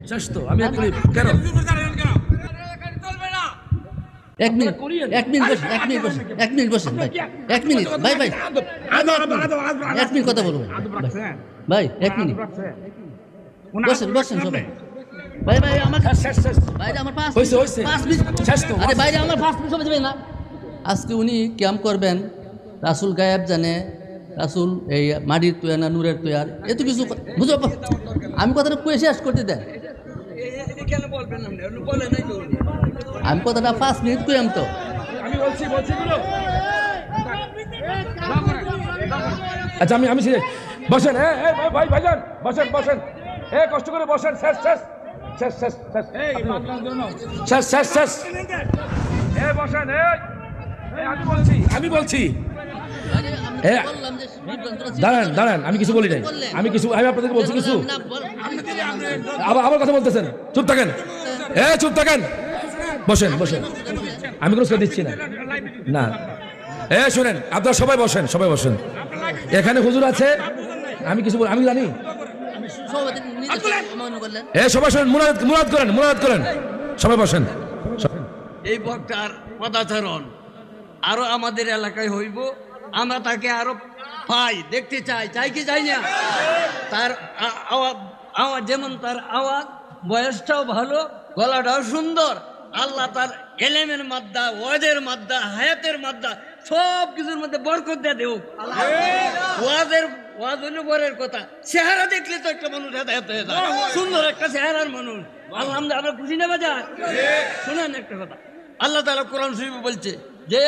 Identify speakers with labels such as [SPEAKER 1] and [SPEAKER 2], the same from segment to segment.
[SPEAKER 1] শেষ তো আমি একটু কেন
[SPEAKER 2] এক মিনিট বসেন ভাই, এক মিনিট ভাই ভাই এক মিনিট কথা বলবো ভাই, এক মিনিট বসেন সবাই ভাই ভাই আমার বাইরে আমার পাঁচ মিনিট
[SPEAKER 1] শেষ তো
[SPEAKER 2] আরে বাইরে আমার 5 মিনিট সময় দেবে না। আজকে উনি ক্যাম্প করবেন, রাসুল গায়েব জানে, রাসুল এই মাটির তৈয়ার না নূরের তৈয়ার, এত কিছু বুঝো। আমি কথাটা কয়ে শেষ করতে দেন, আমি কথাটা 5 মিনিট কইলাম তো।
[SPEAKER 1] আমি বলছি আচ্ছা আমি বসেন ভাই ভাইজান বসেন কষ্ট করে বসেন। শেষ বসেন। আমি বলছি দাঁড়ান আমি কিছু বলি নাই, আমি আপনাদেরকে বলছি কিছু, আবার কথা বলতেছেন। চুপ থাকেন বসেন আমি কোনো দিচ্ছি না শোনেন আপনারা সবাই বসেন এখানে হুজুর আছে, আমি কিছু আমি জানি। সবাই শোনেন, মুনাজাত করেন সবাই বসেন।
[SPEAKER 3] এই বক্তার পদাচরণ আরো আমাদের এলাকায় হইব, আমরা তাকে আরো দেখতে চাই কি চাই না। তার আওয়াজ যেমন, তার আওয়াজ বয়সটাও ভালো, গলাটাও সুন্দর। আল্লাহ তার এলেমের মাদ্দা, ওয়াজের মাদ্দা, হায়াতের মাদ্দা সব কিছুর মধ্যে বরকত দেয়া দেব। ওয়াজ হলো বরের কথা, চেহারা দেখলে তো একটা মানুষ হেদায়েত হয়ে যায়, সুন্দর একটা চেহারার মানুষ। আলহামদুলিল্লাহ, আমরা খুশি না বাজার? শুনেন একটা কথা, আল্লাহ তাআলা কোরআন শরীফে বলছে যে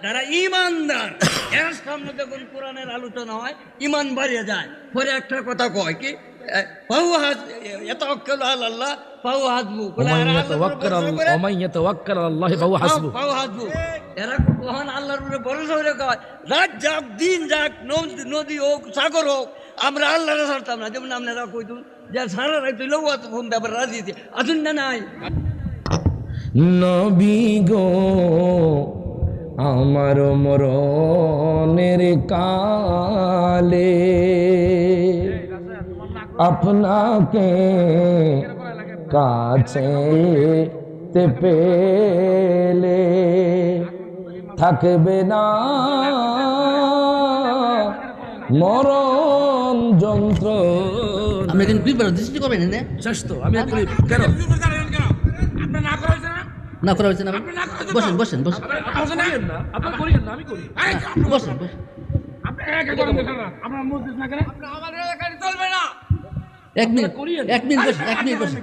[SPEAKER 3] যারা ঈমানদার, এর সামনে যখন কোরআনের আলোচনা হয় ইমান বাড়িয়ে যায়। পরে একটা কথা কয় কি, রাত যাক দিন যাক, নদী হোক সাগর হোক, আমরা আল্লাহ ছাড়তাম না। যেমন আপনারা কইতুন যে সারা রাত ফোন দেবার রাজি আসুন না নাই।
[SPEAKER 1] নবী গো আমার মরণের কালে আপনাকে কাছে পেলে থাকবে না মরণ যন্ত্র।
[SPEAKER 2] আপনি কিন্তু দৃষ্টি করবেন না,
[SPEAKER 1] শেষ তো আমি কেন
[SPEAKER 2] না করা হয়েছে না। বসেন বসেন এক মিনিট বসেন।